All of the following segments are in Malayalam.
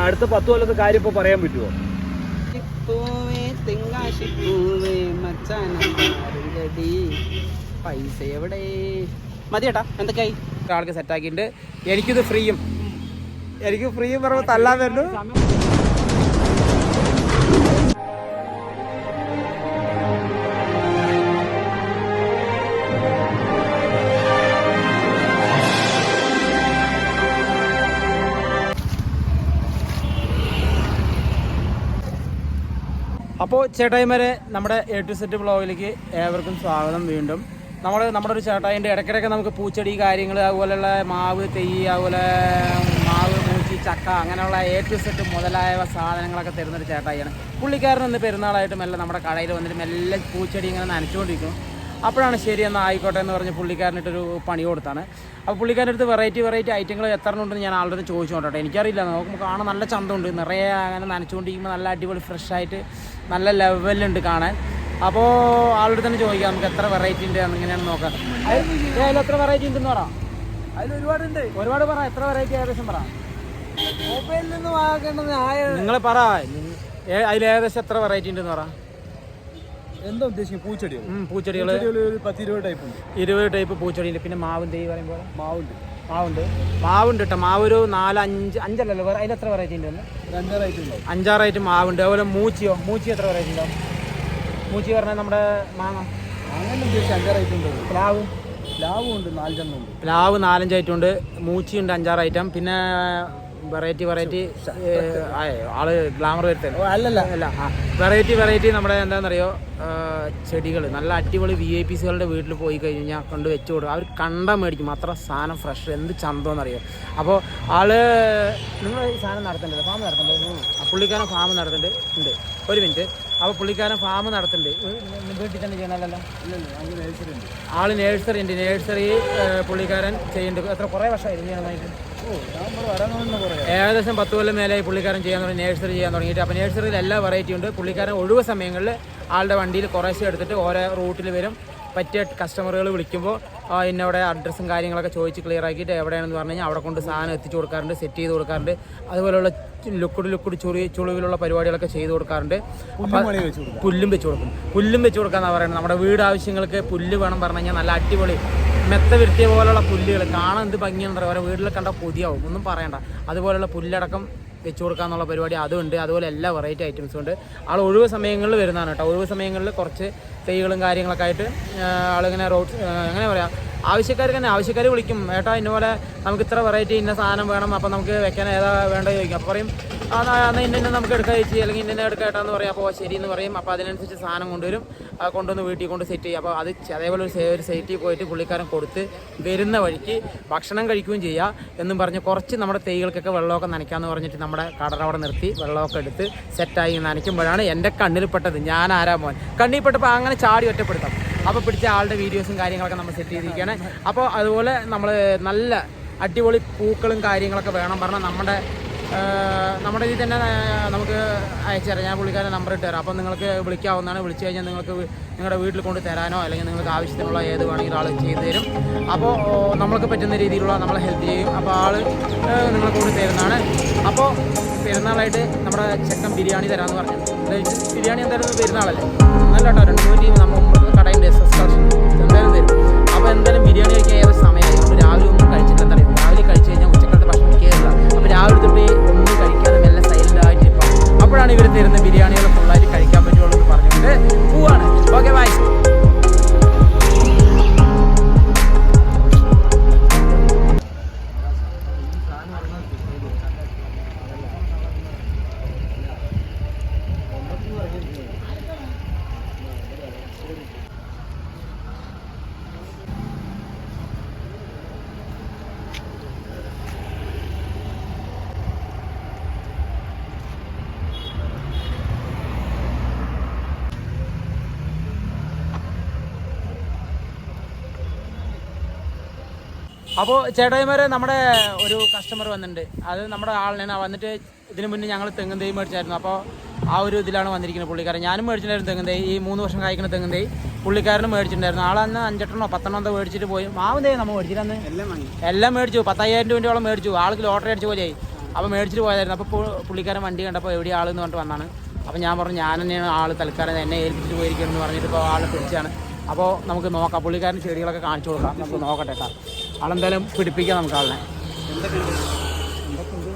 അടുത്ത 10 കൊല്ലത്തെ കാര്യം ഇപ്പൊ പറയാൻ പറ്റുമോ? പൈസ എവിടെ മതി ചേട്ടാ, എന്തൊക്കെയായി ആൾക്ക് സെറ്റാക്കിയിട്ടുണ്ട്. എനിക്ക് ഫ്രീയും പറയുമ്പോൾ തല്ലാൻ വരുന്നു. അപ്പോൾ ചേട്ടായിമാരെ, നമ്മുടെ A to Z വ്ളോഗിലേക്ക് ഏവർക്കും സ്വാഗതം. വീണ്ടും നമ്മുടെ ഒരു ചേട്ടായിൻ്റെ ഇടയ്ക്കിടയ്ക്ക് നമുക്ക് പൂച്ചെടി കാര്യങ്ങൾ, അതുപോലെയുള്ള മാവ് തെയ്യ്, അതുപോലെ മാവ് മൂച്ചി ചക്ക അങ്ങനെയുള്ള A to Z മുതലായ സാധനങ്ങളൊക്കെ തരുന്നൊരു ചേട്ടായിയാണ്. പുള്ളിക്കാരൻ ഇന്ന് പെരുന്നാളായിട്ട് മെല്ലെ നമ്മുടെ കടയിൽ വന്നിട്ട് മെല്ലെ പൂച്ചെടി ഇങ്ങനെ നനച്ചുകൊണ്ടിരിക്കുന്നു. അപ്പോഴാണ് ശരി എന്നാൽ ആയിക്കോട്ടെ എന്ന് പറഞ്ഞ് പുള്ളിക്കാരനിട്ടൊരു പണി കൊടുത്താണ്. അപ്പോൾ പുള്ളിക്കാരൻ്റെ അടുത്ത് വെറൈറ്റി ഐറ്റങ്ങൾ എത്ര ഉണ്ടെന്ന് ഞാൻ ആളുടെ ചോദിച്ചോട്ടെ. എനിക്കറിയില്ല, നോക്കുമ്പോൾ കാണാൻ നല്ല ചന്തമുണ്ട്, നിറയെ അങ്ങനെ നനച്ചുകൊണ്ടിരിക്കുമ്പോൾ നല്ല അടിപൊളി ഫ്രഷായിട്ട് നല്ല ലെവലുണ്ട് കാണാൻ. അപ്പോൾ ആളുടെ തന്നെ ചോദിക്കാം നമുക്ക് എത്ര വെറൈറ്റി ഉണ്ട് എങ്ങനെയാണെന്ന് നോക്കാം. അതിൽ എത്ര വെറൈറ്റി ഉണ്ടെന്ന് പറ. അതിൽ ഒരുപാട് പറ, എത്ര വെറൈറ്റി ഏകദേശം പറ. മൊബൈലിൽ നിന്ന് വാങ്ങേണ്ടത് നിങ്ങൾ പറ, അതിൽ ഏകദേശം എത്ര വെറൈറ്റി ഉണ്ടെന്ന് പറ. എന്താ ഉദ്ദേശിക്കും? പൂച്ചെടികൾ 10-20 ടൈപ്പ് ഉണ്ട്. 20 ടൈപ്പ് പൂച്ചെടിയുണ്ട്. പിന്നെ മാവും തെയ്യ് പറയുമ്പോൾ മാവുണ്ട് കേട്ടോ. മാവ് ഒരു 4-5 വേറെ. അതിൽ എത്ര വെറൈറ്റി ഉണ്ട്? 5-6 ഐറ്റം മാവുണ്ട്. അതുപോലെ മൂച്ചി എത്ര വെറൈറ്റി ഉണ്ടാവും? മൂച്ചി പറഞ്ഞാൽ നമ്മുടെ മാങ്ങ അങ്ങനെ ഉദ്ദേശിച്ച് 5-6 ഐറ്റം ഉണ്ട്. പ്ലാവും ഉണ്ട് 4 ഉണ്ട്. പ്ലാവ് 4-5 ഐറ്റം ഉണ്ട്. മൂച്ചിയുണ്ട് 5-6 ഐറ്റം. പിന്നെ വെറൈറ്റി ആള് ഗ്ലാമർ വരുത്തല്ലോ. അല്ല വെറൈറ്റി നമ്മുടെ എന്താണെന്നറിയോ, ചെടികൾ നല്ല അടിപൊളി VIPsകളുടെ വീട്ടിൽ പോയി കഴിഞ്ഞാൽ കൊണ്ട് വെച്ച് കൊടുക്കും. അവർ കണ്ടാൽ മേടിക്കും, അത്ര സാധനം ഫ്രഷ്, എന്ത് ചന്തമെന്നറിയോ. അപ്പോൾ ആള് നിങ്ങൾ ഈ സാധനം നടത്തേണ്ടത്, ഫാം നടത്തേണ്ടത്. പുള്ളിക്കാരൻ ഫാം നടത്തുന്നുണ്ട്. ഒരു മിനിറ്റ്. അപ്പോൾ പുള്ളിക്കാരൻ ഫാം നടത്തുന്നുണ്ട്. വീട്ടിൽ തന്നെ ചെയ്യണമല്ലോ. ആള് നേഴ്സറി പുള്ളിക്കാരൻ ചെയ്യുന്നുണ്ട്. എത്ര കുറേ വർഷമായിരുന്നു ചെയ്യണമായിട്ട്? ഏകദേശം 10 കൊല്ലം മേലെ പുള്ളിക്കാരൻ ചെയ്യാൻ തുടങ്ങി, നേഴ്സറി ചെയ്യാൻ തുടങ്ങിയിട്ട്. അപ്പോൾ നേഴ്സറിയിൽ എല്ലാ വെറൈറ്റി ഉണ്ട്. പുള്ളിക്കാരൻ ഒഴിവ് സമയങ്ങളിൽ ആളുടെ വണ്ടിയിൽ കുറേശ്ശെ എടുത്തിട്ട് ഓരോ റൂട്ടിൽ വരും. പറ്റിയ കസ്റ്റമറുകൾ വിളിക്കുമ്പോൾ ഇന്നവിടെ അഡ്രസ്സും കാര്യങ്ങളൊക്കെ ചോദിച്ച് ക്ലിയർ ആക്കിയിട്ട് എവിടെയാണെന്ന് പറഞ്ഞു കഴിഞ്ഞാൽ അവിടെ കൊണ്ട് സാധനം എത്തിച്ചു കൊടുക്കാറുണ്ട്, സെറ്റ് ചെയ്ത് കൊടുക്കാറുണ്ട്. അതുപോലെയുള്ള ലുക്കുഡ് ചുളിവിലുള്ള പരിപാടികളൊക്കെ ചെയ്ത് കൊടുക്കാറുണ്ട്. പുല്ലും വെച്ച് കൊടുക്കാമെന്നാണ് പറയുന്നത്. നമ്മുടെ വീട് ആവശ്യങ്ങൾക്ക് പുല്ല് വേണം പറഞ്ഞു കഴിഞ്ഞാൽ നല്ല അടിപൊളി മെത്ത വിരുത്തിയ പോലുള്ള പുല്ലുകൾ കാണാൻ എന്ത് ഭംഗിയാണെന്ന് ഓരോ വീട്ടിൽ കണ്ട പുതിയാവും, ഒന്നും പറയണ്ട. അതുപോലുള്ള പുല്ലടക്കം വെച്ച് കൊടുക്കാന്നുള്ള പരിപാടി അതുണ്ട്. അതുപോലെ എല്ലാ വെറൈറ്റി ഐറ്റംസും ഉണ്ട്. ആൾ ഒഴിവ് സമയങ്ങളിൽ വരുന്നതാണ് കേട്ടോ. ഒഴിവ് സമയങ്ങളിൽ കുറച്ച് തൈകളും കാര്യങ്ങളൊക്കെ ആയിട്ട് ആളിങ്ങനെ എങ്ങനെ പറയാം, ആവശ്യക്കാർ വിളിക്കും, ഏട്ടാ ഇന്നപോലെ നമുക്ക് ഇത്ര വെറൈറ്റി ഇന്ന സാധനം വേണം, അപ്പോൾ നമുക്ക് വെക്കാൻ ഏതാ വേണ്ടത് ചോദിക്കും. അപ്പോൾ പറയും എന്നാൽ ഇന്ന നമുക്ക് എടുക്കാൻ ചേച്ചി, അല്ലെങ്കിൽ ഇന്ന എടുക്കാം ഏട്ടാന്ന് പറയും. അപ്പോൾ ശരി എന്ന് പറയും. അപ്പോൾ അതിനനുസരിച്ച് സാധനം കൊണ്ടുവന്ന് വീട്ടിൽ കൊണ്ട് സെറ്റ് ചെയ്യും. അപ്പോൾ അത് അതേപോലെ ഒരു സൈറ്റിൽ പോയിട്ട് പുള്ളിക്കാരൻ കൊടുത്ത് വരുന്ന വഴിക്ക് ഭക്ഷണം കഴിക്കുകയും ചെയ്യുക എന്നും പറഞ്ഞ് കുറച്ച് നമ്മുടെ തൈകൾക്കൊക്കെ വെള്ളമൊക്കെ നനയ്ക്കാമെന്ന് പറഞ്ഞിട്ട് നമ്മുടെ കടറ അവിടെ നിർത്തി വെള്ളമൊക്കെ എടുത്ത് സെറ്റായി നനയ്ക്കുമ്പോഴാണ് എൻ്റെ കണ്ണിൽപ്പെട്ടത്. ഞാൻ ആരാ മോൻ കണ്ണിൽപ്പെട്ടപ്പോൾ അങ്ങനെ ചാടി ഒറ്റപ്പെടുത്താം. അപ്പോൾ പിടിച്ച ആളുടെ വീഡിയോസും കാര്യങ്ങളൊക്കെ നമ്മൾ സെറ്റ് ചെയ്തിരിക്കുകയാണ്. അപ്പോൾ അതുപോലെ നമ്മൾ നല്ല അടിപൊളി പൂക്കളും കാര്യങ്ങളൊക്കെ വേണം പറഞ്ഞാൽ നമ്മുടെ ഇതിൽ തന്നെ നമുക്ക് അയച്ചു തരാം. ഞാൻ പുള്ളിക്കാരൻ നമ്പർ ഇട്ട് തരാം. അപ്പോൾ നിങ്ങൾക്ക് വിളിക്കാവുന്നതാണ്. വിളിച്ചു കഴിഞ്ഞാൽ നിങ്ങൾക്ക് നിങ്ങളുടെ വീട്ടിൽ കൊണ്ട് തരാനോ അല്ലെങ്കിൽ നിങ്ങൾക്ക് ആവശ്യത്തിനുള്ള ഏത് വേണമെങ്കിലും ആൾ ചെയ്തു തരും. അപ്പോൾ നമ്മൾക്ക് പറ്റുന്ന രീതിയിലുള്ള നമ്മളെ ഹെൽപ്പ് ചെയ്യും. അപ്പോൾ ആൾ നിങ്ങളെ കൊണ്ട് തരുന്നതാണ്. അപ്പോൾ പെരുന്നാളായിട്ട് നമ്മുടെ ചെക്കൻ ബിരിയാണി തരാമെന്ന് പറഞ്ഞു. ബിരിയാണി എന്തായാലും പെരുന്നാളല്ലേ, നല്ല കേട്ടോ. 2 നമ്മൾ കടയിൻ്റെ കളക്ഷൻ എന്തായാലും തരും. അപ്പോൾ എന്തായാലും ബിരിയാണി കഴിക്കാൻ ഏത് സമയമായതുകൊണ്ട് രാവിലെ ഒന്നും കഴിച്ചിട്ട് തടയും. രാവിലെ കഴിച്ച് കഴിഞ്ഞാൽ ഉച്ചക്കാലത്ത് ഭക്ഷണം കയറില്ല. അപ്പോൾ രാവിലെ തൊട്ട് ഒന്നും കഴിക്കാതെ മെല്ലെ സൈലൻ്റ് ആയിട്ടിരിക്കും. അപ്പോഴാണ് ഇവർ തരുന്ന ബിരിയാണികൾ ഫുള്ളായിട്ട് കഴിക്കാൻ പറ്റുള്ളൂ എന്ന് പറഞ്ഞുകൊണ്ട് പോവാണ്. Okay bye. അപ്പോൾ ചേട്ടായിമാരെ, നമ്മുടെ ഒരു കസ്റ്റമർ വന്നിട്ടുണ്ട്. അത് നമ്മുടെ ആളിനെ വന്നിട്ട് ഇതിന് മുന്നേ ഞങ്ങൾ തെങ്ങും തൈ മേടിച്ചായിരുന്നു. അപ്പോൾ ആ ഒരു ഇതിലാണ് വന്നിരിക്കുന്നത് പുള്ളിക്കാരൻ. ഞാനും മേടിച്ചിട്ടുണ്ടായിരുന്നു തെങ്ങും തൈ. ഈ 3 വർഷം കഴിക്കുന്ന തെങ്ങും തൈ പുള്ളിക്കാരനും മേടിച്ചിട്ടുണ്ടായിരുന്നു. ആളന്ന് 5-8 10 എന്തോ മേടിച്ചിട്ട് പോയി. മാവും തൈ നമ്മൾ മേടിച്ചിരുന്നു, എല്ലാം മേടിച്ചു. 10,000 രൂപയോളം മേടിച്ചു. ആൾക്ക് ലോട്ടറി അടിച്ച പോലെയായി. അപ്പോൾ മേടിച്ചിട്ട് പോയതായിരുന്നു. അപ്പോൾ പുള്ളിക്കാരൻ വണ്ടി കണ്ടപ്പോൾ എവിടെ ആളെന്ന് പറഞ്ഞിട്ട് വന്നാണ്. അപ്പോൾ ഞാൻ പറഞ്ഞു ഞാൻ തന്നെയാണ് ആൾ തൽക്കാലം എന്നെ ഏൽപ്പിച്ചിട്ട് പോയിരിക്കണമെന്ന് പറഞ്ഞിട്ട് ഇപ്പോൾ ആൾ പിടിച്ചാണ്. അപ്പോൾ നമുക്ക് നോക്കാം, പുള്ളിക്കാരൻ ചെടികളൊക്കെ കാണിച്ചു കൊടുക്കാം, നമുക്ക് നോക്കട്ടെ കേട്ടോ. ആളെന്തായാലും പിടിപ്പിക്കാം നമുക്ക് ആളിനെ. എന്തൊക്കെ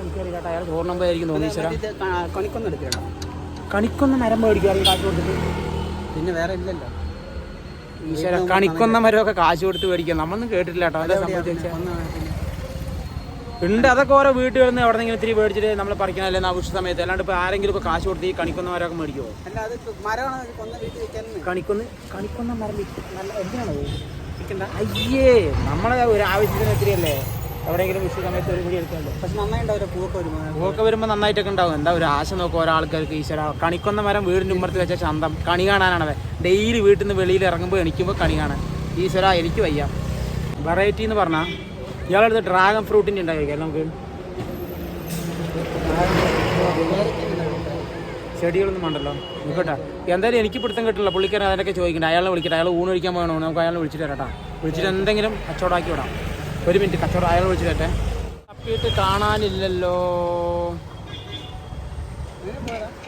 എനിക്കറിയാം, അയാൾ പൂർണ്ണമായിരിക്കും തോന്നി. ഈശ്വര കണിക്കൊന്ന മരം മേടിക്കാറ് കാശ് കൊടുത്തിട്ട്, പിന്നെ വേറെ ഇല്ലല്ലോ. ഈശ്വര കണിക്കൊന്ന മരമൊക്കെ കാശ് കൊടുത്ത് മേടിക്കാം, നമ്മളൊന്നും കേട്ടിട്ടില്ല കേട്ടോ. അതെ സംബന്ധിച്ച് ഉണ്ട്, അതൊക്കെ ഓരോ വീട്ടുകളിൽ നിന്ന് എവിടെ നിന്നെങ്കിലും ഇത്തിരി മേടിച്ചിട്ട് നമ്മൾ പറിക്കണല്ലേ ആവശ്യ സമയത്ത്. അല്ലാണ്ട് ഇപ്പോൾ ആരെങ്കിലും ഇപ്പോൾ കാശ് കൊടുത്ത് ഈ കണിക്കൊന്ന മരമൊക്കെ മേടിക്കുമോ? കണിക്കൊന്ന മരം നല്ല എന്തിനാണത് വിൽക്കണ്ട? അയ്യേ, നമ്മളെ ഒരു ആവശ്യത്തിന് ഒത്തിരിയല്ലേ എവിടെയെങ്കിലും വിഷു സമയത്ത് ഒരു കൂടി എടുക്കാമല്ലോ. പക്ഷെ നന്നായിട്ടുണ്ടാവില്ല, പൂവൊക്കെ വരുമ്പോൾ നന്നായിട്ടൊക്കെ ഉണ്ടാവും. എന്താ ഒരു ആശ നോക്കും ഓരോ ആൾക്കാർക്ക്. ഈശ്വര കണിക്കൊന്ന മരം വീടിൻ്റെ ഉമ്മർത്ത് വെച്ച ചന്തം കണി കാണാനാണത്. ഡെയിലി വീട്ടിൽ നിന്ന് വെളിയിൽ ഇറങ്ങുമ്പോൾ എണിക്കുമ്പോൾ കണി കാണാൻ. ഈശ്വര എനിക്ക് വയ്യ. വെറൈറ്റി എന്ന് പറഞ്ഞാൽ ഇയാളെടുത്ത് ഡ്രാഗൺ ഫ്രൂട്ടിൻ്റെ ഉണ്ടായിരിക്കാം നമുക്ക്. ചെടികളൊന്നും വേണ്ടല്ലോ നോക്കട്ടെ. എന്തായാലും എനിക്ക് പിടുത്തം കിട്ടില്ല. പുള്ളിക്കാരൻ അതിനൊക്കെ ചോദിക്കണ്ട. അയാളെ വിളിക്കട്ടെ, അയാൾ ഊണ് കഴിക്കാൻ പോകണോ, നമുക്ക് അയാളെ വിളിച്ചിട്ട് തരാം. വിളിച്ചിട്ട് എന്തെങ്കിലും കച്ചവടമാക്കി വിടാം. ഒരു മിനിറ്റ്, കച്ചവടം അയാൾ വിളിച്ചിട്ട് തരട്ടെ. തപ്പിയിട്ട് കാണാനില്ലല്ലോ.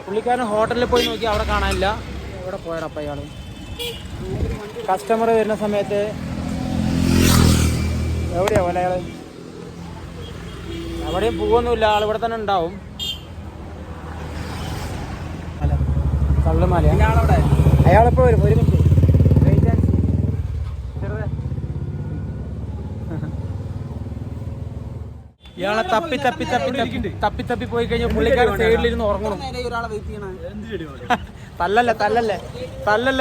പുള്ളിക്കാരൻ ഹോട്ടലിൽ പോയി നോക്കി, അവിടെ കാണാനില്ല. എവിടെ പോയടപ്പം അയാൾ? കസ്റ്റമർ വരുന്ന സമയത്ത് എവിടെയാ പോലെ അയാൾ? എവിടെയും പോകുന്നില്ല, ആൾ ഇവിടെ തന്നെ ഉണ്ടാവും. കള്ളുമാല അയാളിപ്പോൾ വരും. ഒരു മിനിറ്റ് ഇയാളെ തപ്പി പോയി കഴിഞ്ഞാൽ പുള്ളിക്കാരൻ സൈഡിലിരുന്ന് ഉറങ്ങണം.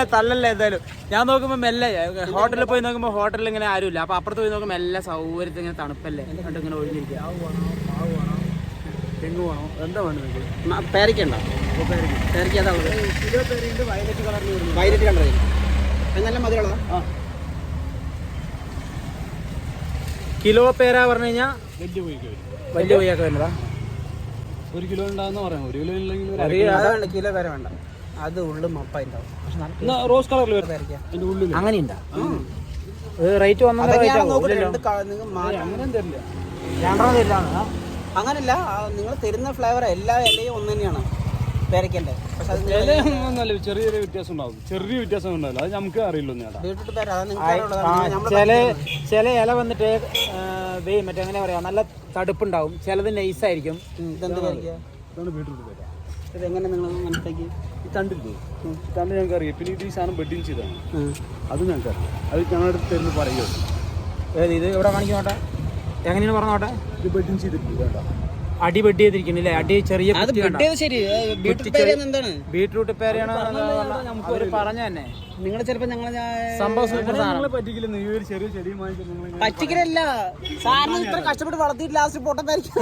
തല്ലല്ലേ എന്തായാലും. ഞാൻ നോക്കുമ്പോൾ മെല്ലെ ഹോട്ടലിൽ പോയി നോക്കുമ്പോൾ ഹോട്ടലിൽ ഇങ്ങനെ ആരുമില്ല. അപ്പോൾ അപ്പുറത്ത് പോയി നോക്കുമ്പോൾ എല്ലാ സൗകര്യത്തിൽ ഇങ്ങനെ തണുപ്പല്ലേ എന്നിട്ട് ഇങ്ങനെ ഒഴിഞ്ഞിരിക്കുക. തെങ്ങ് വേണോ? എന്താ വേണ്ടത്? പേരയ്ക്കണ്ടോ? പേരയ്ക്കാതാ കിലോ പേരയുണ്ട്, വയലറ്റ് കളറിൽ. വയലറ്റ് കളറിൽ നല്ല മധുരമുള്ളതാ. കിലോ പേര പറഞ്ഞു കഴിഞ്ഞാൽ വലിയ കൊയ്യൊക്കെ വരുന്നതാ. 1 കിലോ ഉണ്ടാകുന്ന പറയാം. 1 കിലോ ഇല്ലെങ്കിൽ കിലോ പേര വേണ്ട, അത് ഉള്ളു മപ്പായിട്ടുണ്ടാവും. റോസ് കളറിൽ അങ്ങനെയുണ്ടാ? റേറ്റ് വന്നത് അങ്ങനല്ല, നിങ്ങൾ തരുന്ന ഫ്ലേവർ എല്ലാ ഇലയും ഒന്ന് തന്നെയാണ് പേരയ്ക്കൻ്റെ. പക്ഷെ അത് ചെറിയ വ്യത്യാസം ഉണ്ടാവും. ചെറിയ വ്യത്യാസം ഉണ്ടാവില്ല, അത് നമുക്ക് അറിയില്ല. ബീട്രൂട്ട് പേര ചില ഇല വന്നിട്ട് മറ്റേ എങ്ങനെ പറയാ, നല്ല തടുപ്പുണ്ടാവും, ചിലത് നൈസായിരിക്കും. ഇതെന്ത് പേരയ്ക്ക? ബീട്രൂട്ട് പേര. ഇതെങ്ങനെ നിങ്ങൾ മനസ്സിലാക്കി? ഈ തണ്ടില്ലേ, തണ്ട് ഞങ്ങൾക്ക് അറിയാം. പിന്നെ ഇത് ഈ സാധനം ബെഡിങ് ചെയ്താണ്, അത് ഞങ്ങൾക്ക് അറിയാം. അത് ഞങ്ങളുടെ തരുന്ന് പറയുമോ? ഇത് ഇവിടെ കാണിക്കുന്നോട്ടെ, എങ്ങനെയാണ് പറഞ്ഞോട്ടെ? ഇത് ബെഡിങ് ചെയ്തിട്ട് വേണ്ട, അടി ബെഡ് ചെയ്തിരിക്കുന്നില്ലേ? അടി ചെറിയ ബീട്രൂട്ട് പേരയാണ് നമുക്ക് ഒരു പറഞ്ഞ തന്നെ. നിങ്ങൾ ചിലപ്പോ ഞങ്ങളെ സംഭവം പറ്റിക്കില്ല. ഈ ഒരു ചെറിയ ചെടി പറ്റിക്കലല്ല, സാറിന് ഇത്ര കഷ്ടപ്പെട്ട് വളർത്തിയിട്ട് ലാസ്റ്റ് പൊട്ടത്തായിരിക്കും.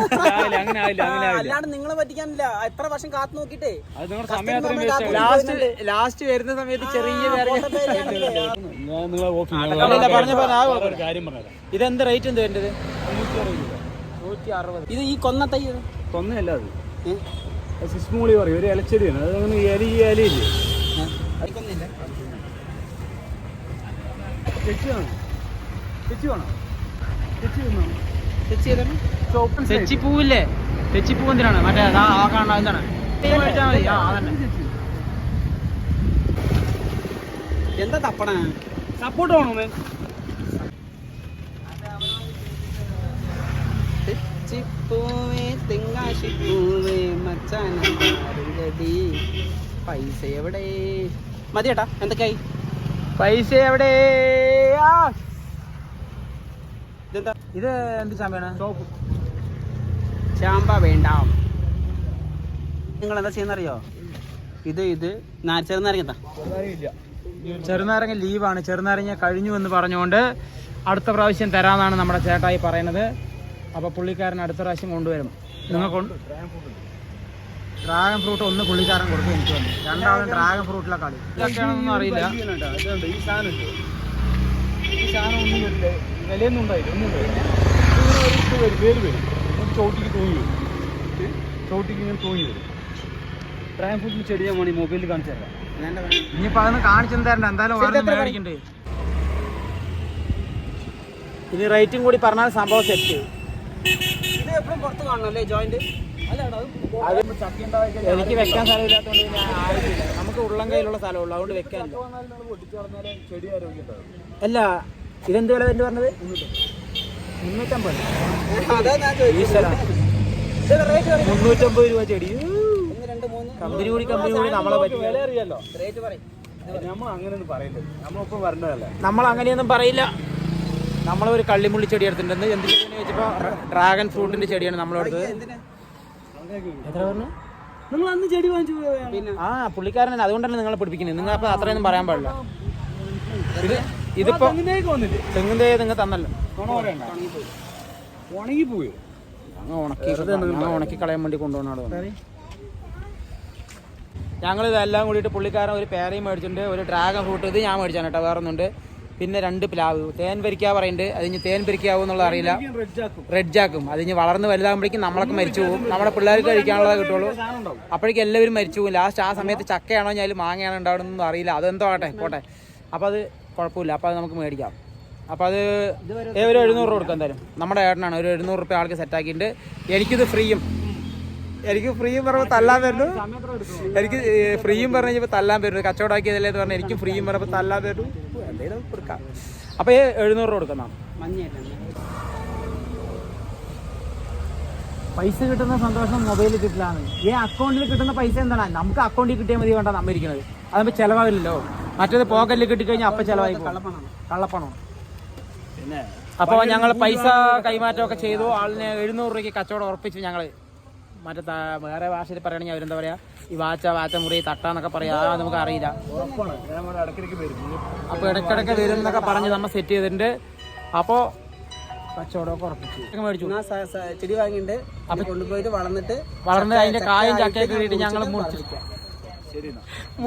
അല്ലാണ്ട് നിങ്ങളെ പറ്റിക്കാനില്ല. എത്ര വർഷം കാത്തു നോക്കിട്ടേ ലാസ്റ്റ് വരുന്ന സമയത്ത് ചെറിയ കാര്യം പറഞ്ഞത്. ഇതെന്ത് റേറ്റ് എന്ത് വേണ്ടത്? 160. ഇത് ഈ കൊന്ന തൈ കൊന്നല്ല, അത് സിസ്മൂളി പറയും, ഒരു ഇലച്ചെടിയാണ്. അത് അങ്ങനെ ഇലയില്ലേ? തെച്ചിപ്പൂവില്ലേ? തെച്ചിപ്പൂ എന്തിനാണ്? മറ്റേ ആ കാണാൻ എന്താണ്? എന്താ തപ്പണ? സപ്പോർട്ട് വേണോ? തെച്ചിപ്പൂവേ തെങ്ങാശിപ്പൂവേ മച്ചാനടി പൈസ എവിടെ? മതി ചേട്ടാ, എന്തൊക്കെയായി? പൈസ എവിടെ? ഇതെന്താ? ഇത് എന്ത് ചാമ്പയാണ്? ചാമ്പ വേണ്ട. നിങ്ങൾ എന്താ ചെയ്യുന്നറിയോ? ഇത് ചെറുനാരങ്ങ. ചെറുനാരങ്ങ ലീവാണ്. ചെറുനാരങ്ങ കഴിഞ്ഞു എന്ന് പറഞ്ഞുകൊണ്ട് അടുത്ത പ്രാവശ്യം തരാമെന്നാണ് നമ്മുടെ ചേട്ടായി പറയുന്നത്. അപ്പോൾ പുള്ളിക്കാരൻ അടുത്ത പ്രാവശ്യം കൊണ്ടുവരും. നിങ്ങൾ ഡ്രാഗൺ ഫ്രൂട്ട് ഒന്ന് പുള്ളിക്കാരൻ കൊടുത്തു എനിക്ക് വന്നു. രണ്ടാമത് ഡ്രാഗൺ ഫ്രൂട്ടിലെ കളി ഇതൊക്കെയാണെന്നൊന്നും അറിയില്ല. ഈ സാധനം ഒന്നും വരില്ല, വിലയൊന്നും ഉണ്ടായില്ല, ഒന്നും വരും. വേര് വരും, ചോട്ടിക്ക് തൂങ്ങി വരും. ചോട്ടിക്ക് ഇങ്ങനെ തൂങ്ങി വരും. ഡ്രാഗൺ ഫ്രൂട്ടിന് ചെടി ഞാൻ വേണമെങ്കിൽ മൊബൈലിൽ കാണിച്ചു തരാം. ഇനിയിപ്പോൾ അതൊന്ന് കാണിച്ചു തരണ്ട, എന്തായാലും മേടിക്കണ്ടേ. ഇനി റേറ്റും കൂടി പറഞ്ഞാൽ സംഭവം സെറ്റ്. ഇത് എപ്പോഴും പുറത്ത് കാണണല്ലേ ജോയിന്റ്? എനിക്ക് വെക്കാൻ സ്ഥലമില്ലാത്തതുകൊണ്ട് ഞാൻ ആയിട്ടില്ല. നമുക്ക് ഉള്ളം കയ്യിലുള്ള സ്ഥലമുള്ളൂ, അതുകൊണ്ട് വെക്കാനില്ല. അല്ല ഇതെന്ത് വില എന്ന് പറഞ്ഞത്? 350. അതാ ഞാൻ ചോദിച്ചത്. 350 രൂപ ചെടി. 1, 2, 3 കമ്പനി കൂടി നമ്മളെ പറ്റി വില അറിയാലോ. റേറ്റ് പറയും. നമ്മൾ അങ്ങനെയൊന്നും പറയില്ല, നമ്മളിപ്പം വരേണ്ടതല്ലേ. നമ്മൾ അങ്ങനെയൊന്നും പറയില്ല. നമ്മളൊരു കള്ളിമുള്ളി ചെടി എടുത്തിട്ടുണ്ട്. എന്ത് ചെടിയെന്ന് വെച്ചപ്പോൾ ഡ്രാഗൺ ഫ്രൂട്ടിന്റെ ചെടിയാണ് നമ്മളെടുത്തത്. എത്ര പറഞ്ഞു? നിങ്ങൾ അന്ന് ചെടി വാങ്ങിച്ചു പിന്നെ ആ പുള്ളിക്കാരൻ അതുകൊണ്ടാണ് നിങ്ങളെ പിടിപ്പിക്കുന്നത്. നിങ്ങൾ അപ്പോൾ അത്രയൊന്നും പറയാൻ പാടില്ല. ഇതിപ്പോ വന്നില്ലേ തെങ്ങിന്റെ നിങ്ങൾ തന്നല്ലോ. ഉണങ്ങി പോയി. അങ്ങ് ഉണക്കി കളയാൻ വേണ്ടി കൊണ്ടുപോകണോ? ഞങ്ങൾ ഇതെല്ലാം കൂടിയിട്ട് പുള്ളിക്കാരൻ ഒരു പേരയും മേടിച്ചിട്ടുണ്ട്, ഒരു ഡ്രാഗൺ ഫ്രൂട്ട് ഇത് ഞാൻ മേടിച്ചാണ് കേട്ടോ, വേറെ ഒന്നുണ്ട്. പിന്നെ 2 പ്ലാവ്. തേൻ പരിക്കാ പറയുന്നുണ്ട്. അതിന് തേൻ പരിക്കാവോ എന്നുള്ളത് അറിയില്ല. റെഡ് ജാക്കും അതിന് വളർന്ന് വലുതാകുമ്പോഴേക്കും നമ്മളൊക്കെ മരിച്ചു പോകും. നമ്മുടെ പിള്ളേർക്ക് കഴിക്കാനുള്ളതേ കിട്ടുള്ളൂ. അപ്പോഴേക്കും എല്ലാവരും മരിച്ചു പോകും. ലാസ്റ്റ് ആ സമയത്ത് ചക്കയാണോ ഞാൻ മാങ്ങയാണോ ഉണ്ടാവണമെന്നൊന്നും അറിയില്ല. അതെന്തോ ആട്ടെ പോട്ടെ. അപ്പോൾ അത് കുഴപ്പമില്ല. അപ്പോൾ അത് നമുക്ക് മേടിക്കാം. അപ്പോൾ അത് ഒരു 700 രൂപ കൊടുക്കാം എന്തായാലും. നമ്മുടെ ഏട്ടനാണ് ഒരു 700 രൂപ ആൾക്ക് സെറ്റാക്കിയിട്ടുണ്ട്. എനിക്കിത് ഫ്രീയും. എനിക്ക് ഫ്രീയും പറയുമ്പോൾ തല്ലാൻ വരുന്നു. എനിക്ക് ഫ്രീയും പറഞ്ഞു കഴിഞ്ഞപ്പോൾ തല്ലാൻ വരുന്നു. കച്ചവടമാക്കിയതല്ലേ എന്ന് പറഞ്ഞാൽ എനിക്കും ഫ്രീയും പറയുമ്പോൾ തല്ലാൻ വരുന്നു. എന്തെങ്കിലും കൊടുക്കാം. അപ്പോൾ 700 രൂപ കൊടുക്കാം. പൈസ കിട്ടുന്ന സന്തോഷം മൊബൈലിൽ കിട്ടില്ലാണ്. ഈ അക്കൗണ്ടിൽ കിട്ടുന്ന പൈസ എന്താണ്? നമുക്ക് അക്കൗണ്ടിൽ കിട്ടിയാൽ മതി വേണ്ട നമ്മ ഇരിക്കുന്നത്. അതിപ്പോൾ ചിലവാകില്ലല്ലോ. മറ്റേത് പോക്കറ്റിൽ കിട്ടിക്കഴിഞ്ഞാൽ അപ്പം ചിലവായി കള്ളപ്പണം. പിന്നെ അപ്പോൾ ഞങ്ങൾ പൈസ കൈമാറ്റമൊക്കെ ചെയ്തു. ആളിന് 700 രൂപയ്ക്ക് കച്ചവടം ഉറപ്പിച്ചു. ഞങ്ങൾ മറ്റേ വേറെ ഭാഷയിൽ പറയുകയാണെങ്കിൽ അവരെന്താ പറയുക, ഈ വാച്ച മുറി തട്ടാന്നൊക്കെ പറയാം. നമുക്ക് അറിയില്ല. അപ്പോൾ ഇടയ്ക്കിടയ്ക്ക് വരും എന്നൊക്കെ പറഞ്ഞ് നമ്മൾ സെറ്റ് ചെയ്തിട്ടുണ്ട്. അപ്പോൾ കച്ചവടമൊക്കെ ഉറപ്പിച്ചു മേടിച്ചു. ചെടി വാങ്ങിയിട്ട് അപ്പൊ കൊണ്ടുപോയിട്ട് വളർന്ന് അതിന്റെ കായും ചക്കയൊക്കെ കിട്ടിയിട്ട് ഞങ്ങൾ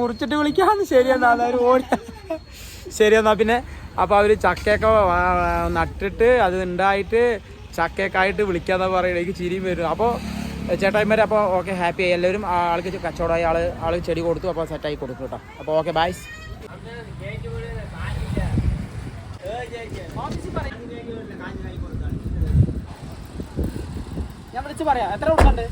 മുറിച്ചിട്ട് വിളിക്കാന്ന്. ശരിയെന്നാ എല്ലാവരും ഓടി. ശരിയെന്നാ പിന്നെ അപ്പോൾ അവർ ചക്കയൊക്കെ നട്ടിട്ട് അത് ഉണ്ടായിട്ട് ചക്കയൊക്കെ ആയിട്ട് വിളിക്കാന്ന് പറയുന്നത് എനിക്ക് ചിരിയും വരും. അപ്പോൾ ചേട്ടായിമാർ അപ്പോൾ ഓക്കെ ഹാപ്പി ആയി. എല്ലാവരും ആൾക്ക് കച്ചവടമായി. ആൾ ചെടി കൊടുത്തു. അപ്പോൾ സെറ്റായി കൊടുത്തു കേട്ടോ. അപ്പോൾ ഓക്കെ ബൈ. ഞാൻ വിളിച്ച് പറയാം. എത്ര കൊടുക്കണ്ട്?